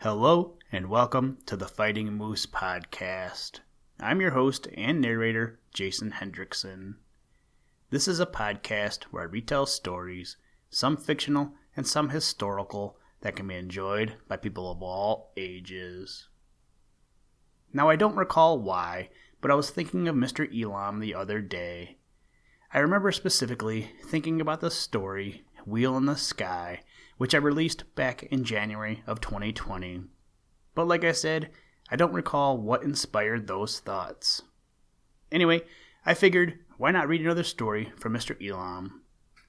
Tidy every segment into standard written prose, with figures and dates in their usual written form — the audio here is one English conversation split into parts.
Hello and welcome to the Fighting Moose podcast. I'm your host and narrator, Jason Hendrickson. This is a podcast where I retell stories, some fictional and some historical, that can be enjoyed by people of all ages. Now I don't recall why, but I was thinking of Mr. Elam the other day. I remember specifically thinking about the story, Wheel in the Sky, which I released back in January of 2020. But like I said, I don't recall what inspired those thoughts. Anyway, I figured, why not read another story from Mr. Elam?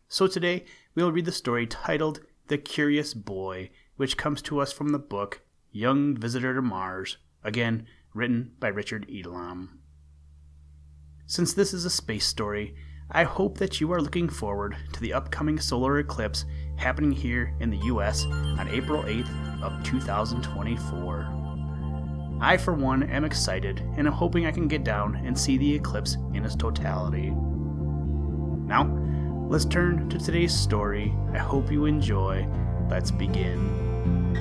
So today, we'll read the story titled The Curious Boy, which comes to us from the book Young Visitor to Mars, again, written by Richard Elam. Since this is a space story, I hope that you are looking forward to the upcoming solar eclipse happening here in the US on April 8th of 2024. I, for one, am excited and am hoping I can get down and see the eclipse in its totality. Now, let's turn to today's story. I hope you enjoy. Let's begin.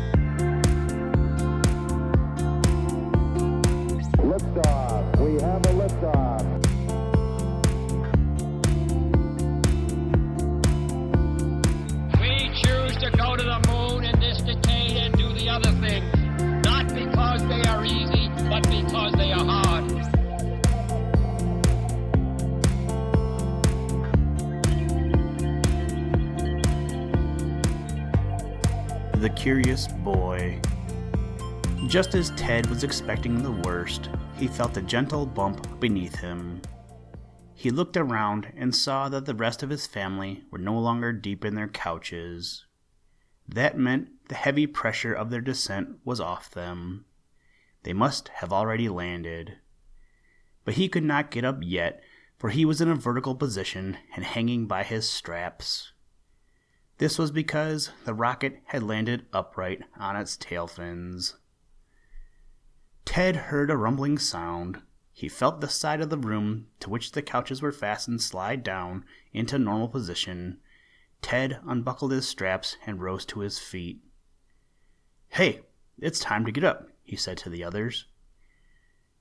Liftoff. We have a liftoff. To go to the moon in this decade and do the other things, not because they are easy, but because they are hard. The Curious Boy. Just as Ted was expecting the worst, he felt a gentle bump beneath him. He looked around and saw that the rest of his family were no longer deep in their couches. That meant the heavy pressure of their descent was off them. They must have already landed. But he could not get up yet, for he was in a vertical position and hanging by his straps. This was because the rocket had landed upright on its tail fins. Ted heard a rumbling sound. He felt the side of the room to which the couches were fastened slide down into normal position. Ted unbuckled his straps and rose to his feet. "Hey, it's time to get up," he said to the others.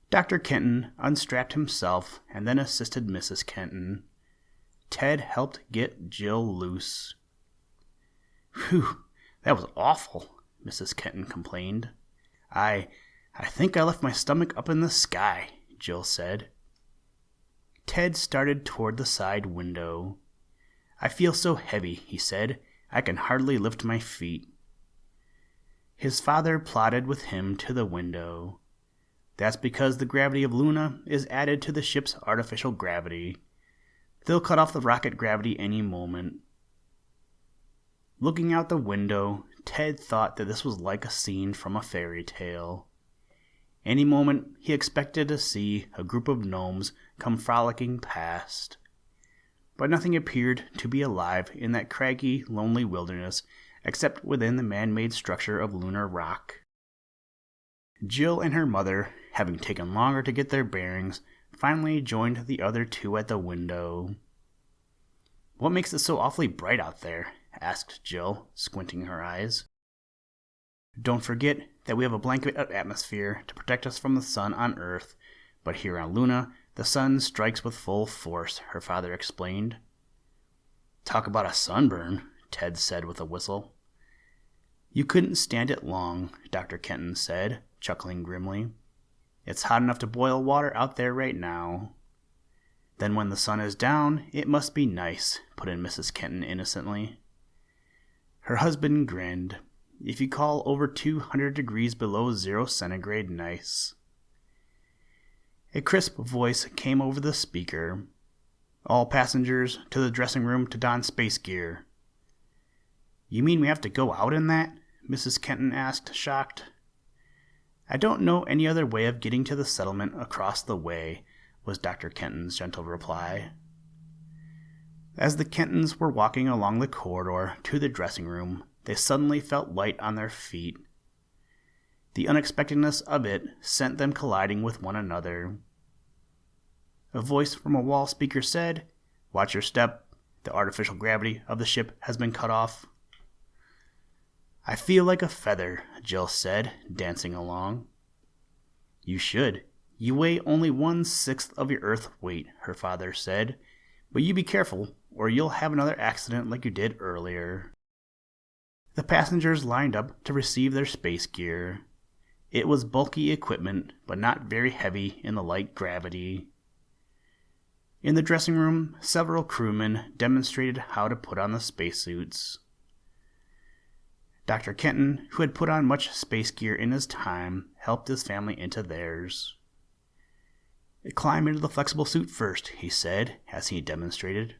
Dr. Kenton unstrapped himself and then assisted Mrs. Kenton. Ted helped get Jill loose. "Whew, that was awful," Mrs. Kenton complained. I think I left my stomach up in the sky," Jill said. Ted started toward the side window. "I feel so heavy," he said. "I can hardly lift my feet." His father plodded with him to the window. "That's because the gravity of Luna is added to the ship's artificial gravity. They'll cut off the rocket gravity any moment." Looking out the window, Ted thought that this was like a scene from a fairy tale. Any moment he expected to see a group of gnomes come frolicking past. But nothing appeared to be alive in that craggy, lonely wilderness except within the man-made structure of lunar rock. Jill and her mother, having taken longer to get their bearings, finally joined the other two at the window. "What makes it so awfully bright out there?" asked Jill, squinting her eyes. "Don't forget that we have a blanket of atmosphere to protect us from the sun on Earth, but here on Luna, the sun strikes with full force," her father explained. "Talk about a sunburn," Ted said with a whistle. "You couldn't stand it long," Dr. Kenton said, chuckling grimly. "It's hot enough to boil water out there right now." "Then when the sun is down, it must be nice," put in Mrs. Kenton innocently. Her husband grinned. "If you call over 200 degrees below 0 centigrade nice." A crisp voice came over the speaker. "All passengers to the dressing room to don space gear." "You mean we have to go out in that?" Mrs. Kenton asked, shocked. "I don't know any other way of getting to the settlement across the way," was Dr. Kenton's gentle reply. As the Kentons were walking along the corridor to the dressing room, they suddenly felt light on their feet. The unexpectedness of it sent them colliding with one another. A voice from a wall speaker said, "Watch your step. The artificial gravity of the ship has been cut off." I feel like a feather, Jill said, dancing along. You should. You weigh only 1/6 of your Earth weight, her father said. But you be careful, or you'll have another accident like you did earlier. The passengers lined up to receive their space gear. It was bulky equipment, but not very heavy in the light gravity. In the dressing room, several crewmen demonstrated how to put on the spacesuits. Dr. Kenton, who had put on much space gear in his time, helped his family into theirs. Climb into the flexible suit first, he said, as he demonstrated.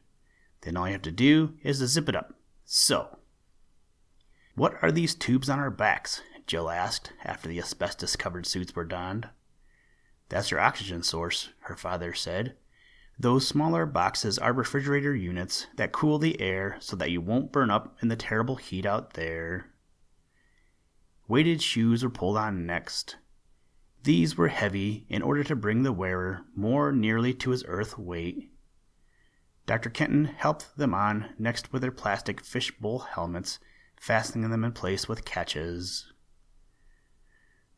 Then all you have to do is to zip it up. So. What are these tubes on our backs? Jill asked, after the asbestos-covered suits were donned. That's your oxygen source, her father said. Those smaller boxes are refrigerator units that cool the air so that you won't burn up in the terrible heat out there. Weighted shoes were pulled on next. These were heavy in order to bring the wearer more nearly to his Earth weight. Dr. Kenton helped them on next with their plastic fishbowl helmets, fastening them in place with catches.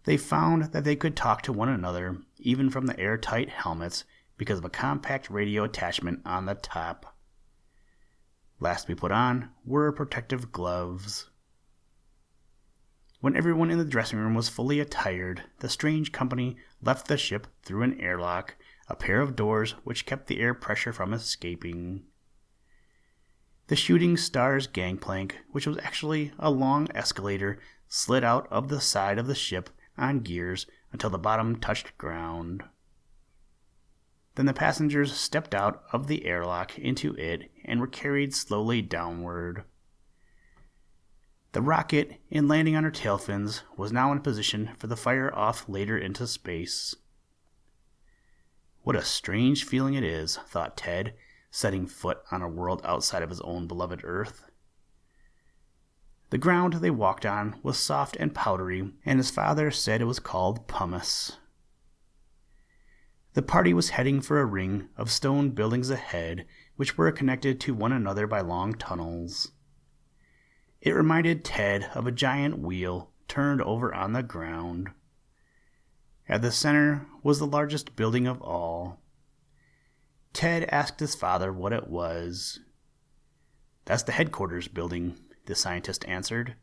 They found that they could talk to one another, even from the airtight helmets, because of a compact radio attachment on the top. Last we put on were protective gloves. When everyone in the dressing room was fully attired, the strange company left the ship through an airlock, a pair of doors which kept the air pressure from escaping. The Shooting Star's gangplank, which was actually a long escalator, slid out of the side of the ship on gears until the bottom touched ground. Then the passengers stepped out of the airlock into it and were carried slowly downward. The rocket, in landing on her tail fins, was now in position for the fire off later into space. What a strange feeling it is, thought Ted, setting foot on a world outside of his own beloved Earth. The ground they walked on was soft and powdery, and his father said it was called pumice. The party was heading for a ring of stone buildings ahead, which were connected to one another by long tunnels. It reminded Ted of a giant wheel turned over on the ground. At the center was the largest building of all. Ted asked his father what it was. That's the headquarters building, the scientist answered.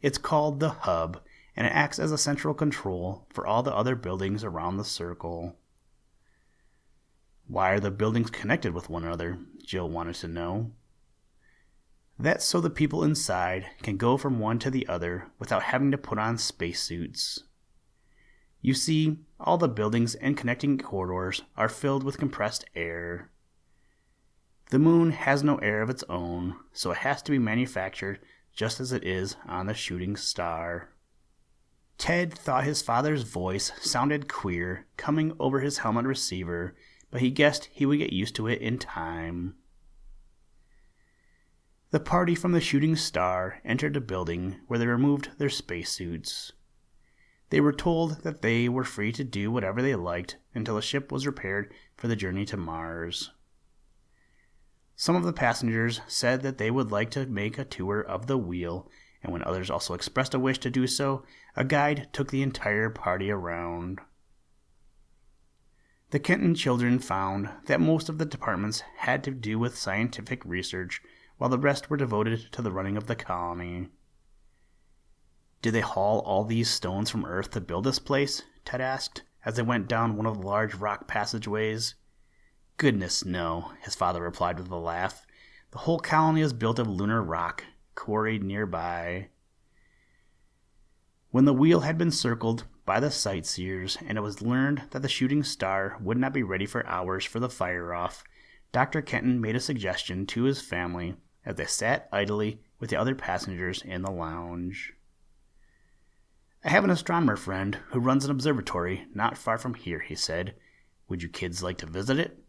It's called the Hub, and it acts as a central control for all the other buildings around the circle. Why are the buildings connected with one another? Jill wanted to know. That's so the people inside can go from one to the other without having to put on spacesuits. You see, all the buildings and connecting corridors are filled with compressed air. The moon has no air of its own, so it has to be manufactured just as it is on the Shooting Star. Ted thought his father's voice sounded queer coming over his helmet receiver, but he guessed he would get used to it in time. The party from the Shooting Star entered a building where they removed their spacesuits. They were told that they were free to do whatever they liked until the ship was repaired for the journey to Mars. Some of the passengers said that they would like to make a tour of the wheel, and when others also expressed a wish to do so, a guide took the entire party around. The Kenton children found that most of the departments had to do with scientific research, while the rest were devoted to the running of the colony. Did they haul all these stones from Earth to build this place? Ted asked, as they went down one of the large rock passageways. Goodness, no, his father replied with a laugh. The whole colony is built of lunar rock, quarried nearby. When the wheel had been circled by the sightseers, and it was learned that the Shooting Star would not be ready for hours for the fire-off, Dr. Kenton made a suggestion to his family as they sat idly with the other passengers in the lounge. I have an astronomer friend who runs an observatory not far from here, he said. Would you kids like to visit it?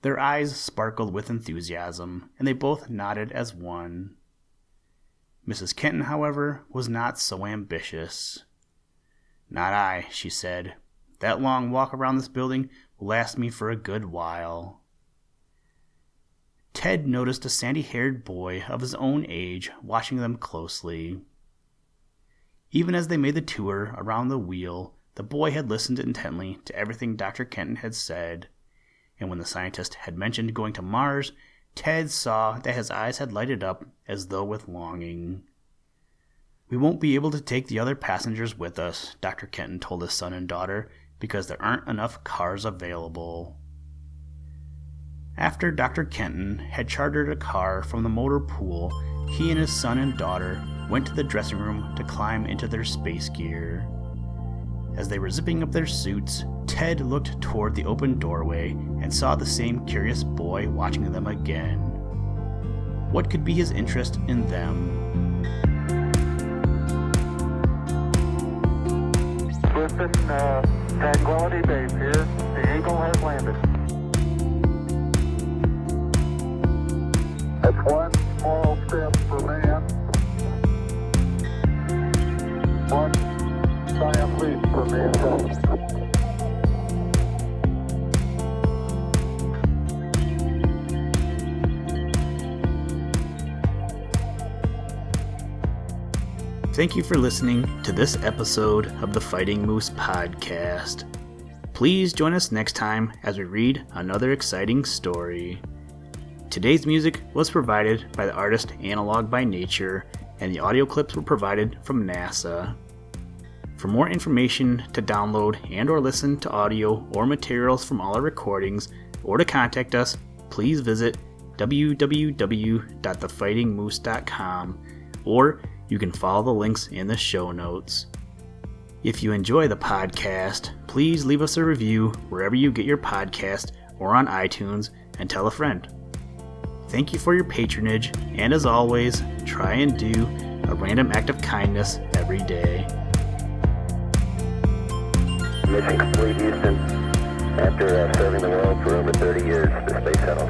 Their eyes sparkled with enthusiasm, and they both nodded as one. Mrs. Kenton, however, was not so ambitious. Not I, she said. That long walk around this building will last me for a good while. Ted noticed a sandy-haired boy of his own age watching them closely. Even as they made the tour around the wheel, the boy had listened intently to everything Dr. Kenton had said, and when the scientist had mentioned going to Mars, Ted saw that his eyes had lighted up as though with longing. "We won't be able to take the other passengers with us," Dr. Kenton told his son and daughter, "because there aren't enough cars available." After Dr. Kenton had chartered a car from the motor pool, he and his son and daughter went to the dressing room to climb into their space gear. As they were zipping up their suits, Ted looked toward the open doorway and saw the same curious boy watching them again. What could be his interest in them? Listen, Tranquility Base here. The Eagle has landed. That's one small step for man, one giant leap for mankind. Thank you for listening to this episode of the Fighting Moose podcast. Please join us next time as we read another exciting story. Today's music was provided by the artist Analog by Nature, and the audio clips were provided from NASA. For more information to download and or listen to audio or materials from all our recordings, or to contact us, please visit www.thefightingmoose.com, or you can follow the links in the show notes. If you enjoy the podcast, please leave us a review wherever you get your podcast or on iTunes, and tell a friend. Thank you for your patronage, and as always, try and do a random act of kindness every day. Mission complete, Houston. After serving the world for over 30 years, the space shuttle